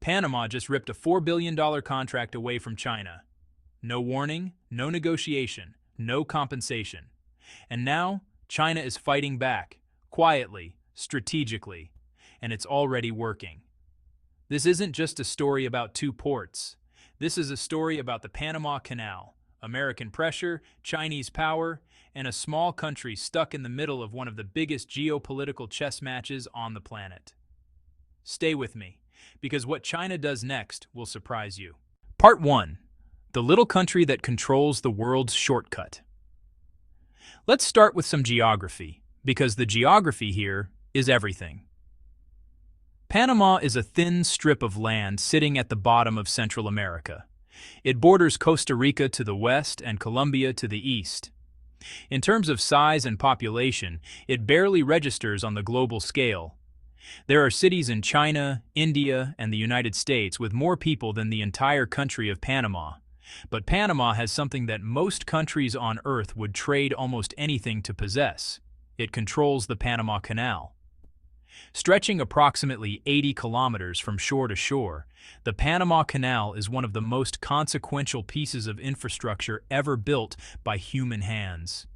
Panama just ripped a $4 billion contract away from China. No warning, no negotiation, no compensation. And now, China is fighting back, quietly, strategically, and it's already working. This isn't just a story about two ports. This is a story about the Panama Canal, American pressure, Chinese power, and a small country stuck in the middle of one of the biggest geopolitical chess matches on the planet. Stay with me, because what China does next will surprise you. Part 1. The little country that controls the world's shortcut. Let's start with some geography, because the geography here is everything. Panama is a thin strip of land sitting at the bottom of Central America. It borders Costa Rica to the west and Colombia to the east. In terms of size and population, it barely registers on the global scale. There are cities in China, India, and the United States with more people than the entire country of Panama. But Panama has something that most countries on Earth would trade almost anything to possess. It controls the Panama Canal. Stretching approximately 80 kilometers from shore to shore, the Panama Canal is one of the most consequential pieces of infrastructure ever built by human hands.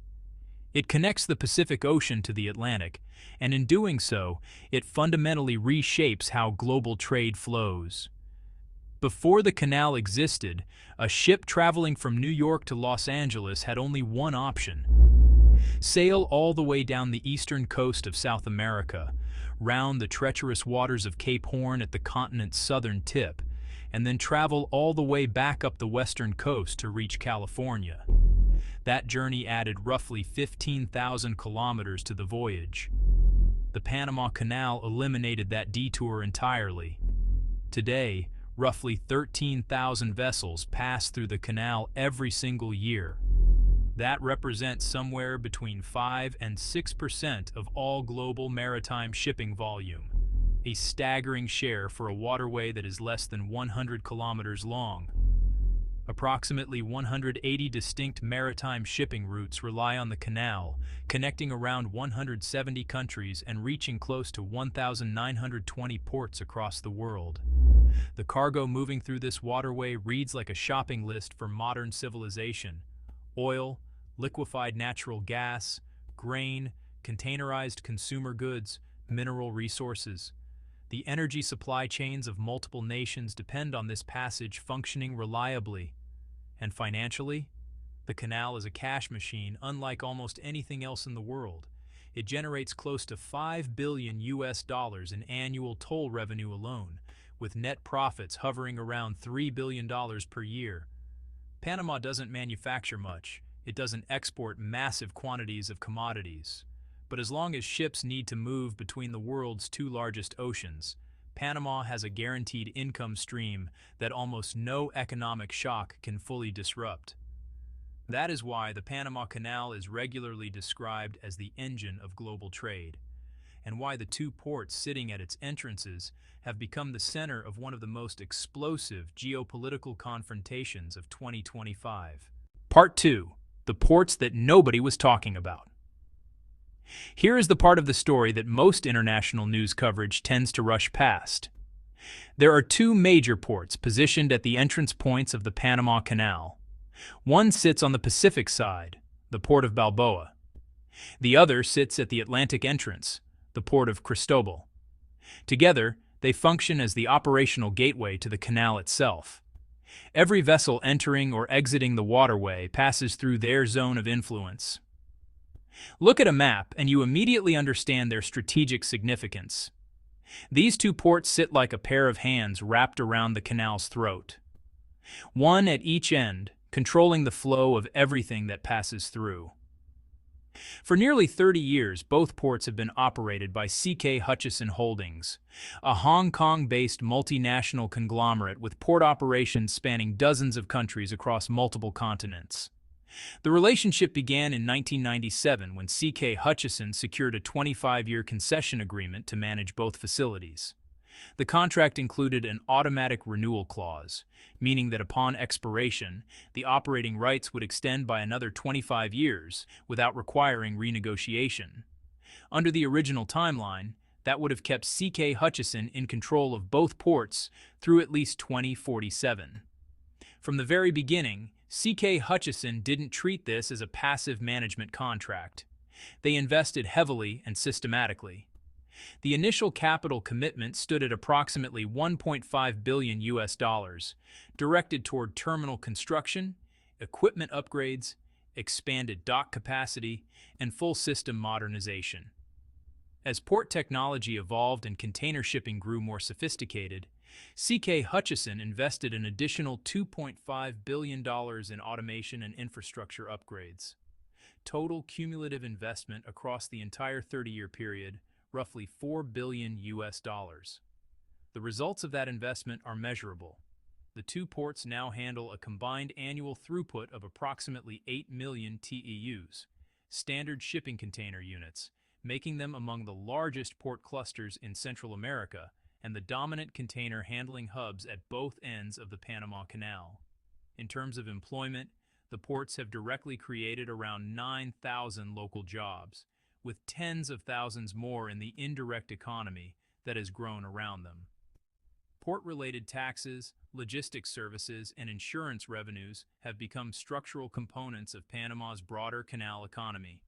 It connects the Pacific Ocean to the Atlantic, and in doing so, it fundamentally reshapes how global trade flows. Before the canal existed, a ship traveling from New York to Los Angeles had only one option: sail all the way down the eastern coast of South America, round the treacherous waters of Cape Horn at the continent's southern tip, and then travel all the way back up the western coast to reach California. That journey added roughly 15,000 kilometers to the voyage. The Panama Canal eliminated that detour entirely. Today, roughly 13,000 vessels pass through the canal every single year. That represents somewhere between 5 and 6% of all global maritime shipping volume, a staggering share for a waterway that is less than 100 kilometers long. Approximately 180 distinct maritime shipping routes rely on the canal, connecting around 170 countries and reaching close to 1,920 ports across the world. The cargo moving through this waterway reads like a shopping list for modern civilization: oil, liquefied natural gas, grain, containerized consumer goods, mineral resources. The energy supply chains of multiple nations depend on this passage functioning reliably. And financially, the canal is a cash machine unlike almost anything else in the world. It generates close to $5 billion in annual toll revenue alone, with net profits hovering around $3 billion per year. Panama doesn't manufacture much. It doesn't export massive quantities of commodities. But as long as ships need to move between the world's two largest oceans, Panama has a guaranteed income stream that almost no economic shock can fully disrupt. That is why the Panama Canal is regularly described as the engine of global trade, and why the two ports sitting at its entrances have become the center of one of the most explosive geopolitical confrontations of 2025. Part 2. The ports that nobody was talking about. Here is the part of the story that most international news coverage tends to rush past. There are two major ports positioned at the entrance points of the Panama Canal. One sits on the Pacific side, the port of Balboa. The other sits at the Atlantic entrance, the port of Cristobal. Together, they function as the operational gateway to the canal itself. Every vessel entering or exiting the waterway passes through their zone of influence. Look at a map and you immediately understand their strategic significance. These two ports sit like a pair of hands wrapped around the canal's throat. One at each end, controlling the flow of everything that passes through. For nearly 30 years, both ports have been operated by C.K. Hutchison Holdings, a Hong Kong-based multinational conglomerate with port operations spanning dozens of countries across multiple continents. The relationship began in 1997 when C.K. Hutchison secured a 25-year concession agreement to manage both facilities. The contract included an automatic renewal clause, meaning that upon expiration, the operating rights would extend by another 25 years without requiring renegotiation. Under the original timeline, That would have kept C.K. Hutchison in control of both ports through at least 2047. From the very beginning, C.K. Hutchison didn't treat this as a passive management contract. They invested heavily and systematically. The initial capital commitment stood at approximately $1.5 billion US, directed toward terminal construction, equipment upgrades, expanded dock capacity, and full system modernization. As port technology evolved and container shipping grew more sophisticated, C.K. Hutchison invested an additional $2.5 billion in automation and infrastructure upgrades. Total cumulative investment across the entire 30-year period, roughly $4 billion US. The results of that investment are measurable. The two ports now handle a combined annual throughput of approximately 8 million TEUs, standard shipping container units, making them among the largest port clusters in Central America and the dominant container handling hubs at both ends of the Panama Canal. In terms of employment, the ports have directly created around 9,000 local jobs, with tens of thousands more in the indirect economy that has grown around them. Port-related taxes, logistics services, and insurance revenues have become structural components of Panama's broader canal economy.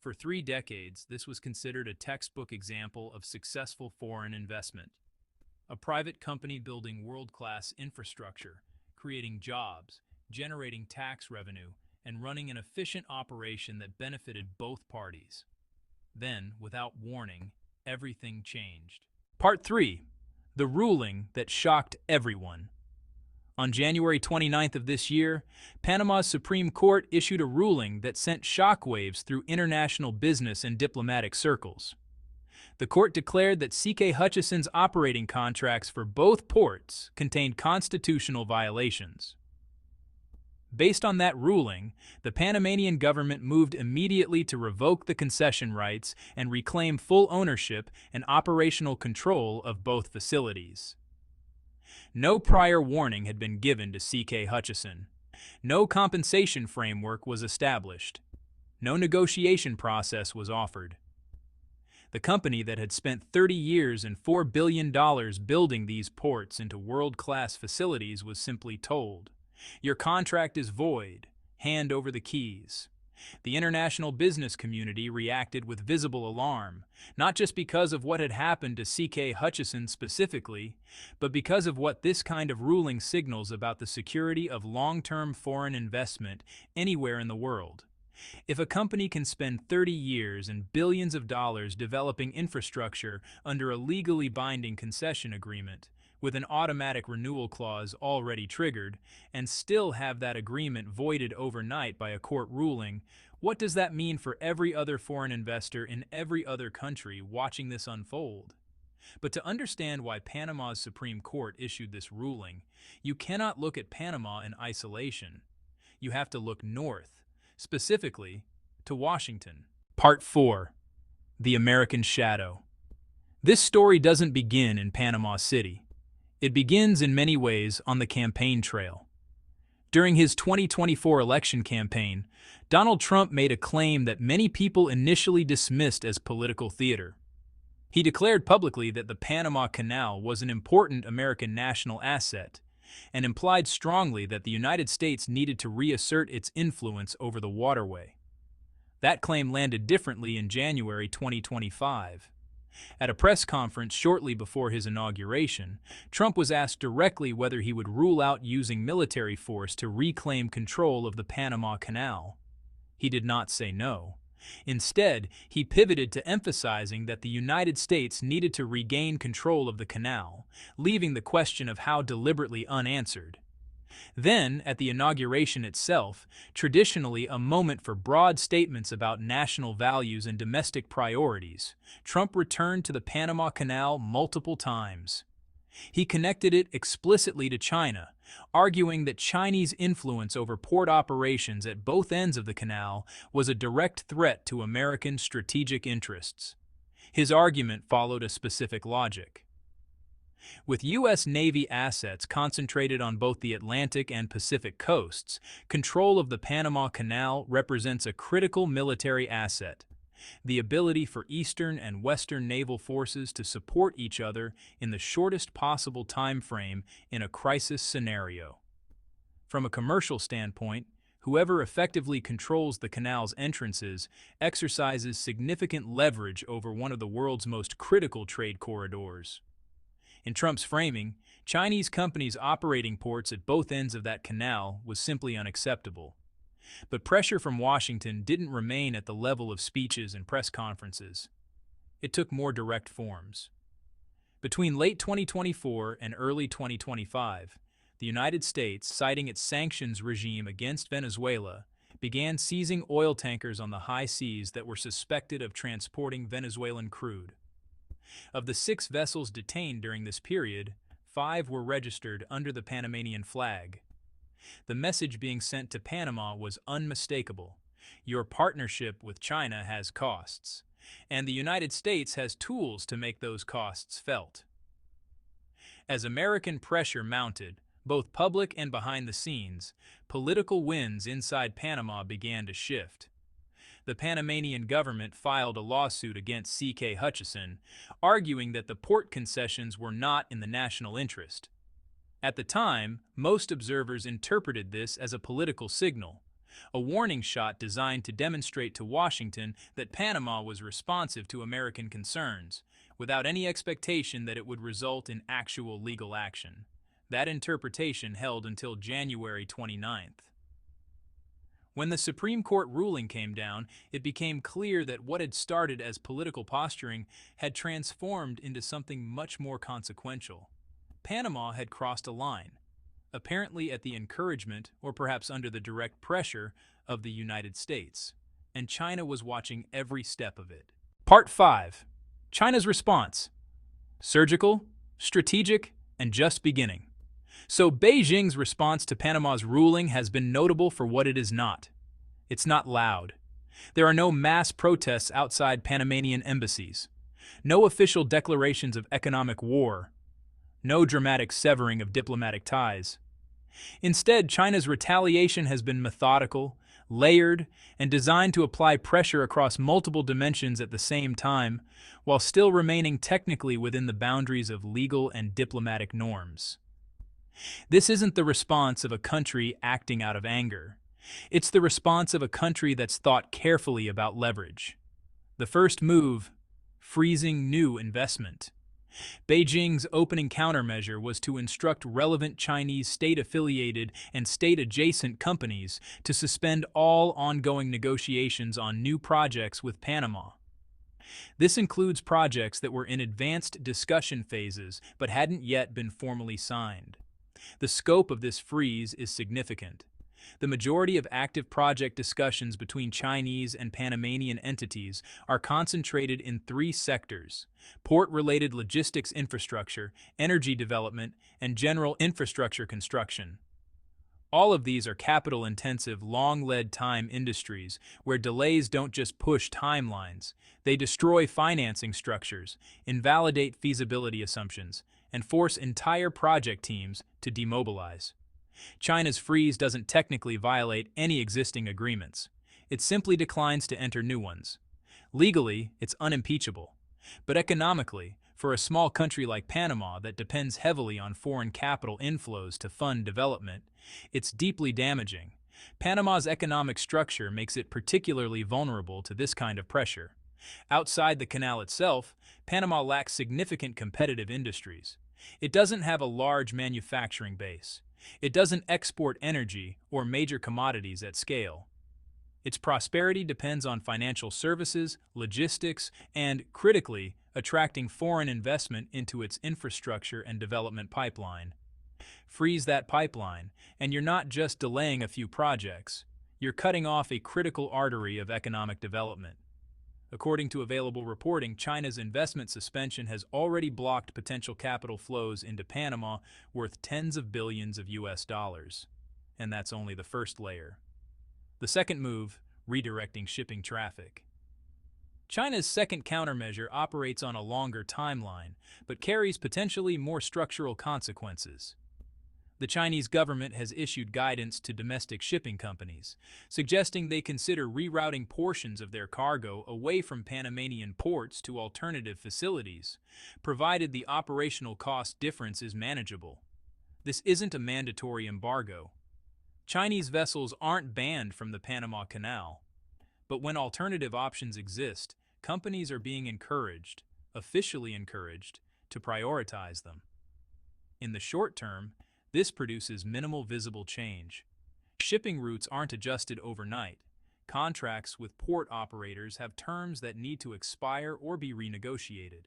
For 3 decades, this was considered a textbook example of successful foreign investment. A private company building world-class infrastructure, creating jobs, generating tax revenue, and running an efficient operation that benefited both parties. Then, without warning, everything changed. Part 3. The ruling that shocked everyone. On January 29th of this year, Panama's Supreme Court issued a ruling that sent shockwaves through international business and diplomatic circles. The court declared that C.K. Hutchison's operating contracts for both ports contained constitutional violations. Based on that ruling, the Panamanian government moved immediately to revoke the concession rights and reclaim full ownership and operational control of both facilities. No prior warning had been given to C.K. Hutchison. No compensation framework was established. No negotiation process was offered. The company that had spent 30 years and $4 billion building these ports into world-class facilities was simply told, "Your contract is void. Hand over the keys." The international business community reacted with visible alarm, not just because of what had happened to C.K. Hutchison specifically, but because of what this kind of ruling signals about the security of long-term foreign investment anywhere in the world. If a company can spend 30 years and billions of dollars developing infrastructure under a legally binding concession agreement, with an automatic renewal clause already triggered, and still have that agreement voided overnight by a court ruling, what does that mean for every other foreign investor in every other country watching this unfold? But to understand why Panama's Supreme Court issued this ruling, you cannot look at Panama in isolation. You have to look north, specifically to Washington. Part 4. The American Shadow. This story doesn't begin in Panama City. It begins in many ways on the campaign trail. During his 2024 election campaign, Donald Trump made a claim that many people initially dismissed as political theater. He declared publicly that the Panama Canal was an important American national asset, and implied strongly that the United States needed to reassert its influence over the waterway. That claim landed differently in January 2025. At a press conference shortly before his inauguration, Trump was asked directly whether he would rule out using military force to reclaim control of the Panama Canal. He did not say no. Instead, he pivoted to emphasizing that the United States needed to regain control of the canal, leaving the question of how deliberately unanswered. Then, at the inauguration itself, traditionally a moment for broad statements about national values and domestic priorities, Trump returned to the Panama Canal multiple times. He connected it explicitly to China, arguing that Chinese influence over port operations at both ends of the canal was a direct threat to American strategic interests. His argument followed a specific logic. With U.S. Navy assets concentrated on both the Atlantic and Pacific coasts, control of the Panama Canal represents a critical military asset. the ability for Eastern and Western naval forces to support each other in the shortest possible time frame in a crisis scenario. From a commercial standpoint, whoever effectively controls the canal's entrances exercises significant leverage over one of the world's most critical trade corridors. In Trump's framing, Chinese companies operating ports at both ends of that canal was simply unacceptable. But pressure from Washington didn't remain at the level of speeches and press conferences. It took more direct forms. Between late 2024 and early 2025, the United States, citing its sanctions regime against Venezuela, began seizing oil tankers on the high seas that were suspected of transporting Venezuelan crude. Of the 6 vessels detained during this period, 5 were registered under the Panamanian flag. The message being sent to Panama was unmistakable. Your partnership with China has costs, and the United States has tools to make those costs felt. As American pressure mounted, both public and behind the scenes, political winds inside Panama began to shift. The Panamanian government filed a lawsuit against C.K. Hutchison, arguing that the port concessions were not in the national interest. At the time, most observers interpreted this as a political signal, a warning shot designed to demonstrate to Washington that Panama was responsive to American concerns, without any expectation that it would result in actual legal action. That interpretation held until January 29th. When the Supreme Court ruling came down, it became clear that what had started as political posturing had transformed into something much more consequential. Panama had crossed a line, apparently at the encouragement or perhaps under the direct pressure of the United States, and China was watching every step of it. Part 5. China's response. Surgical, strategic, and just beginning. So Beijing's response to Panama's ruling has been notable for what it is not. It's not loud. There are no mass protests outside Panamanian embassies, no official declarations of economic war, no dramatic severing of diplomatic ties. Instead, China's retaliation has been methodical, layered, and designed to apply pressure across multiple dimensions at the same time, while still remaining technically within the boundaries of legal and diplomatic norms. This isn't the response of a country acting out of anger. It's the response of a country that's thought carefully about leverage. The first move, freezing new investment. Beijing's opening countermeasure was to instruct relevant Chinese state-affiliated and state-adjacent companies to suspend all ongoing negotiations on new projects with Panama. This includes projects that were in advanced discussion phases but hadn't yet been formally signed. The scope of this freeze is significant. The majority of active project discussions between Chinese and Panamanian entities are concentrated in 3 sectors: port-related logistics infrastructure, energy development, and general infrastructure construction. All of these are capital-intensive, long-lead-time industries where delays don't just push timelines, they destroy financing structures, invalidate feasibility assumptions, and force entire project teams to demobilize. China's freeze doesn't technically violate any existing agreements. It simply declines to enter new ones. Legally, it's unimpeachable. But economically, for a small country like Panama that depends heavily on foreign capital inflows to fund development, it's deeply damaging. Panama's economic structure makes it particularly vulnerable to this kind of pressure. Outside the canal itself, Panama lacks significant competitive industries. It doesn't have a large manufacturing base. It doesn't export energy or major commodities at scale. Its prosperity depends on financial services, logistics, and, critically, attracting foreign investment into its infrastructure and development pipeline. Freeze that pipeline, and you're not just delaying a few projects, you're cutting off a critical artery of economic development. According to available reporting, China's investment suspension has already blocked potential capital flows into Panama worth tens of billions of US dollars. And that's only the first layer. The second move, redirecting shipping traffic. China's second countermeasure operates on a longer timeline, but carries potentially more structural consequences. The Chinese government has issued guidance to domestic shipping companies, suggesting they consider rerouting portions of their cargo away from Panamanian ports to alternative facilities, provided the operational cost difference is manageable. This isn't a mandatory embargo. Chinese vessels aren't banned from the Panama Canal, but when alternative options exist, companies are being encouraged, officially encouraged, to prioritize them. In the short term, this produces minimal visible change. Shipping routes aren't adjusted overnight. Contracts with port operators have terms that need to expire or be renegotiated.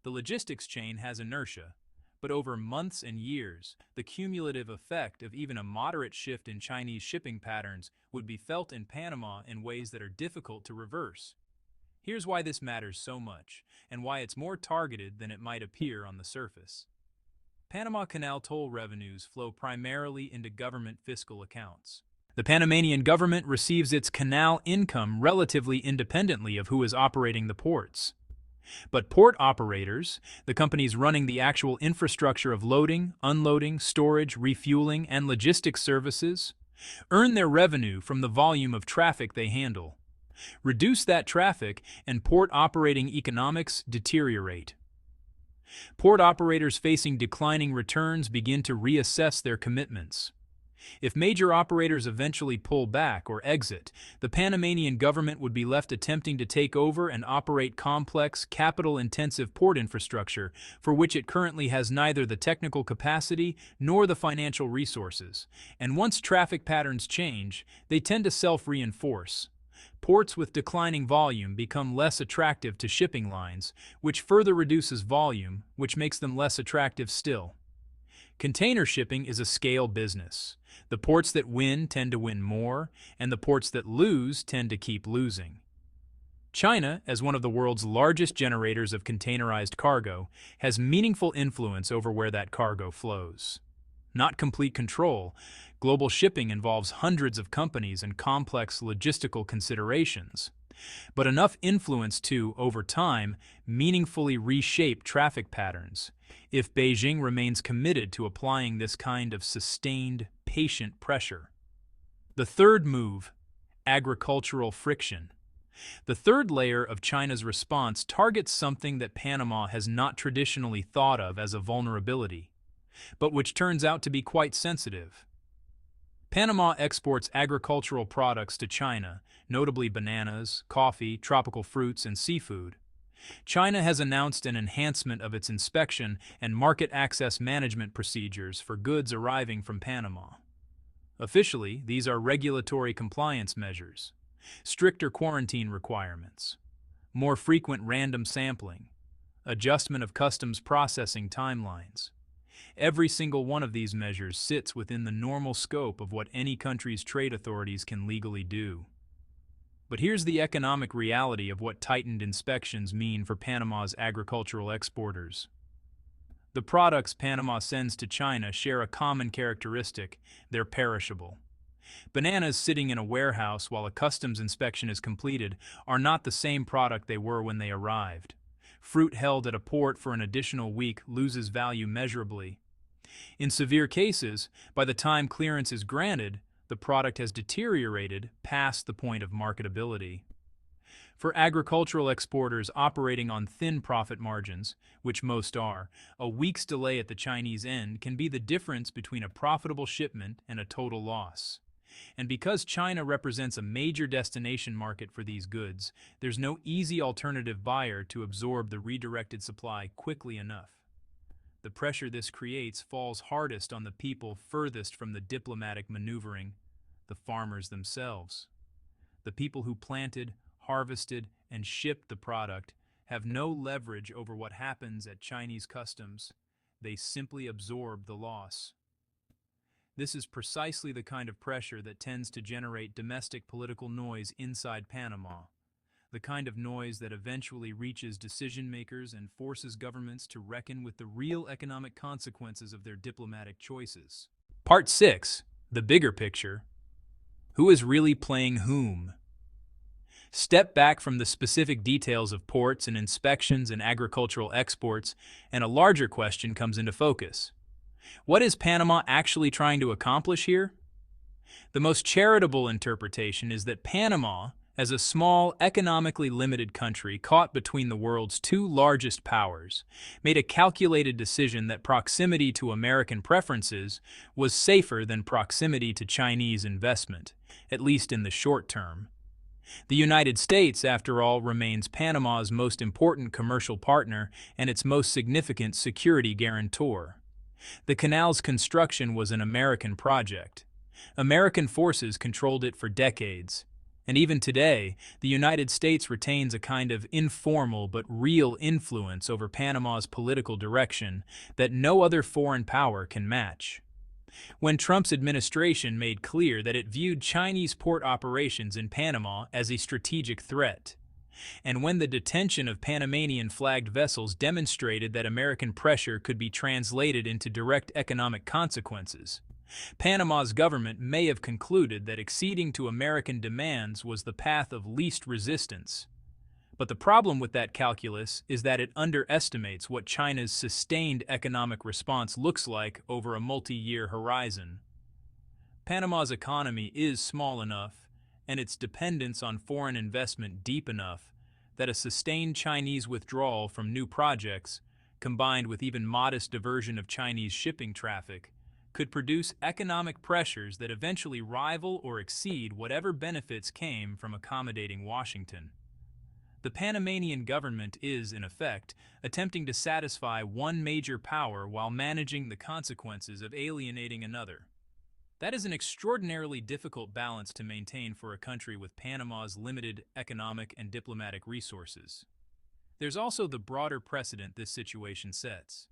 The logistics chain has inertia, but over months and years, the cumulative effect of even a moderate shift in Chinese shipping patterns would be felt in Panama in ways that are difficult to reverse. Here's why this matters so much, and why it's more targeted than it might appear on the surface. Panama Canal toll revenues flow primarily into government fiscal accounts. The Panamanian government receives its canal income relatively independently of who is operating the ports. But port operators, the companies running the actual infrastructure of loading, unloading, storage, refueling, and logistics services, earn their revenue from the volume of traffic they handle. Reduce that traffic, and port operating economics deteriorate. Port operators facing declining returns begin to reassess their commitments. If major operators eventually pull back or exit, the Panamanian government would be left attempting to take over and operate complex, capital-intensive port infrastructure for which it currently has neither the technical capacity nor the financial resources. And once traffic patterns change, they tend to self-reinforce. Ports with declining volume become less attractive to shipping lines, which further reduces volume, which makes them less attractive still. Container shipping is a scale business. The ports that win tend to win more, and the ports that lose tend to keep losing. China, as one of the world's largest generators of containerized cargo, has meaningful influence over where that cargo flows. Not complete control, global shipping involves hundreds of companies and complex logistical considerations, but enough influence to, over time, meaningfully reshape traffic patterns, if Beijing remains committed to applying this kind of sustained, patient pressure. The third move, agricultural friction. The third layer of China's response targets something that Panama has not traditionally thought of as a vulnerability, but which turns out to be quite sensitive. Panama exports agricultural products to China, notably bananas, coffee, tropical fruits, and seafood. China has announced an enhancement of its inspection and market access management procedures for goods arriving from Panama. Officially, these are regulatory compliance measures, stricter quarantine requirements, more frequent random sampling, adjustment of customs processing timelines. Every single one of these measures sits within the normal scope of what any country's trade authorities can legally do. But here's the economic reality of what tightened inspections mean for Panama's agricultural exporters. The products Panama sends to China share a common characteristic: they're perishable. Bananas sitting in a warehouse while a customs inspection is completed are not the same product they were when they arrived. Fruit held at a port for an additional week loses value measurably. In severe cases, by the time clearance is granted, the product has deteriorated past the point of marketability. For agricultural exporters operating on thin profit margins, which most are, a week's delay at the Chinese end can be the difference between a profitable shipment and a total loss. And because China represents a major destination market for these goods, there's no easy alternative buyer to absorb the redirected supply quickly enough. The pressure this creates falls hardest on the people furthest from the diplomatic maneuvering, the farmers themselves. The people who planted, harvested, and shipped the product have no leverage over what happens at Chinese customs. They simply absorb the loss. This is precisely the kind of pressure that tends to generate domestic political noise inside Panama, the kind of noise that eventually reaches decision-makers and forces governments to reckon with the real economic consequences of their diplomatic choices. Part 6. The bigger picture. Who is really playing whom? Step back from the specific details of ports and inspections and agricultural exports, and a larger question comes into focus. What is Panama actually trying to accomplish here? The most charitable interpretation is that Panama, as a small, economically limited country caught between the world's two largest powers, made a calculated decision that proximity to American preferences was safer than proximity to Chinese investment, at least in the short term. The United States, after all, remains Panama's most important commercial partner and its most significant security guarantor. The canal's construction was an American project. American forces controlled it for decades, and even today, the United States retains a kind of informal but real influence over Panama's political direction that no other foreign power can match. When Trump's administration made clear that it viewed Chinese port operations in Panama as a strategic threat, and when the detention of Panamanian-flagged vessels demonstrated that American pressure could be translated into direct economic consequences, Panama's government may have concluded that acceding to American demands was the path of least resistance. But the problem with that calculus is that it underestimates what China's sustained economic response looks like over a multi-year horizon. Panama's economy is small enough, and its dependence on foreign investment deep enough, that a sustained Chinese withdrawal from new projects, combined with even modest diversion of Chinese shipping traffic, could produce economic pressures that eventually rival or exceed whatever benefits came from accommodating Washington. The Panamanian government is, in effect, attempting to satisfy one major power while managing the consequences of alienating another. That is an extraordinarily difficult balance to maintain for a country with Panama's limited economic and diplomatic resources. There's also the broader precedent this situation sets.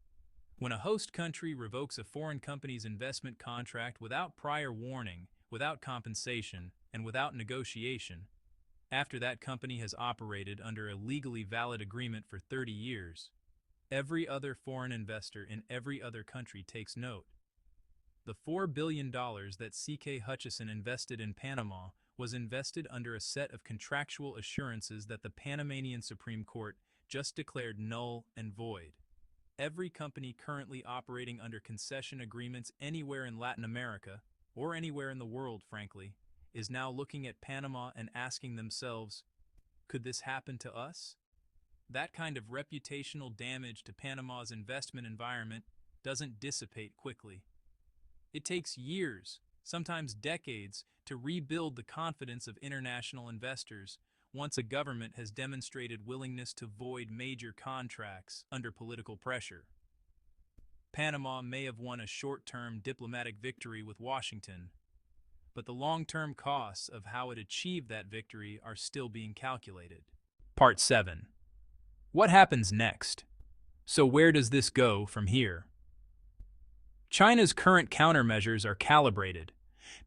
When a host country revokes a foreign company's investment contract without prior warning, without compensation, and without negotiation, after that company has operated under a legally valid agreement for 30 years, every other foreign investor in every other country takes note. The $4 billion that C.K. Hutchison invested in Panama was invested under a set of contractual assurances that the Panamanian Supreme Court just declared null and void. Every company currently operating under concession agreements anywhere in Latin America, or anywhere in the world, frankly, is now looking at Panama and asking themselves, could this happen to us? That kind of reputational damage to Panama's investment environment doesn't dissipate quickly. It takes years, sometimes decades, to rebuild the confidence of international investors once a government has demonstrated willingness to void major contracts under political pressure. Panama may have won a short-term diplomatic victory with Washington, but the long-term costs of how it achieved that victory are still being calculated. Part 7. What happens next? So where does this go from here? China's current countermeasures are calibrated,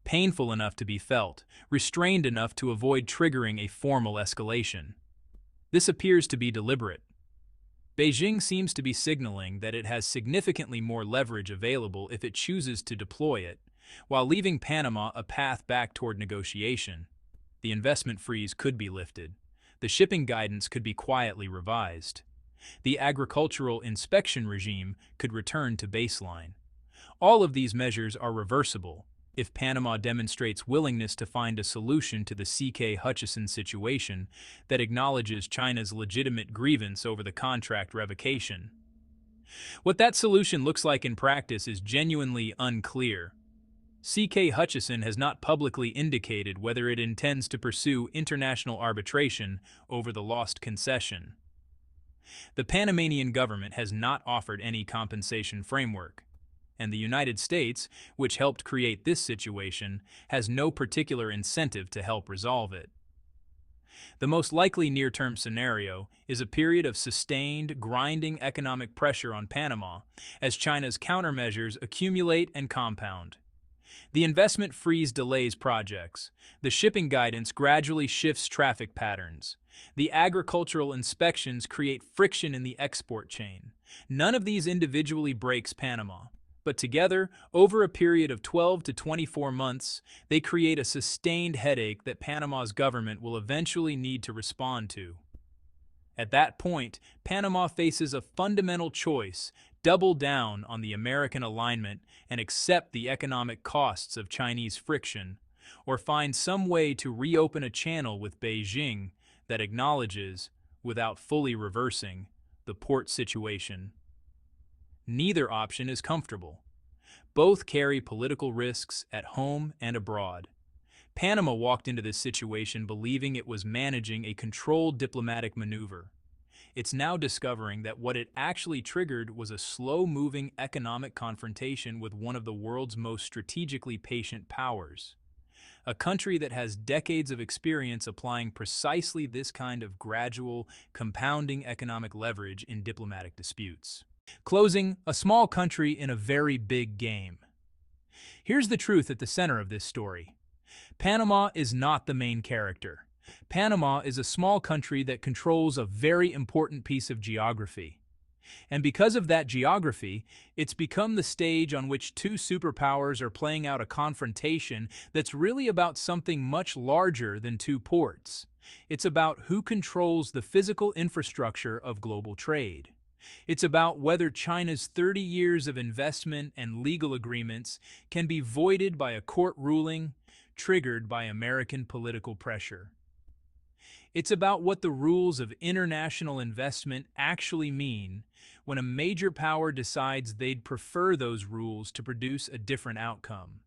painful enough to be felt, restrained enough to avoid triggering a formal escalation. This appears to be deliberate. Beijing seems to be signaling that it has significantly more leverage available if it chooses to deploy it, while leaving Panama a path back toward negotiation. The investment freeze could be lifted. The shipping guidance could be quietly revised. The agricultural inspection regime could return to baseline. All of these measures are reversible if Panama demonstrates willingness to find a solution to the C.K. Hutchison situation that acknowledges China's legitimate grievance over the contract revocation. What that solution looks like in practice is genuinely unclear. C.K. Hutchison has not publicly indicated whether it intends to pursue international arbitration over the lost concession. The Panamanian government has not offered any compensation framework, and the United States, which helped create this situation, has no particular incentive to help resolve it. The most likely near-term scenario is a period of sustained, grinding economic pressure on Panama as China's countermeasures accumulate and compound. The investment freeze delays projects. The shipping guidance gradually shifts traffic patterns. The agricultural inspections create friction in the export chain. None of these individually breaks Panama, but together, over a period of 12 to 24 months, they create a sustained headache that Panama's government will eventually need to respond to. At that point, Panama faces a fundamental choice: double down on the American alignment and accept the economic costs of Chinese friction, or find some way to reopen a channel with Beijing that acknowledges, without fully reversing, the port situation. Neither option is comfortable. Both carry political risks at home and abroad. Panama walked into this situation believing it was managing a controlled diplomatic maneuver. It's now discovering that what it actually triggered was a slow-moving economic confrontation with one of the world's most strategically patient powers. A country that has decades of experience applying precisely this kind of gradual, compounding economic leverage in diplomatic disputes. Closing, a small country in a very big game. Here's the truth at the center of this story. Panama is not the main character. Panama is a small country that controls a very important piece of geography. And because of that geography, it's become the stage on which two superpowers are playing out a confrontation that's really about something much larger than two ports. It's about who controls the physical infrastructure of global trade. It's about whether China's 30 years of investment and legal agreements can be voided by a court ruling triggered by American political pressure. It's about what the rules of international investment actually mean when a major power decides they'd prefer those rules to produce a different outcome.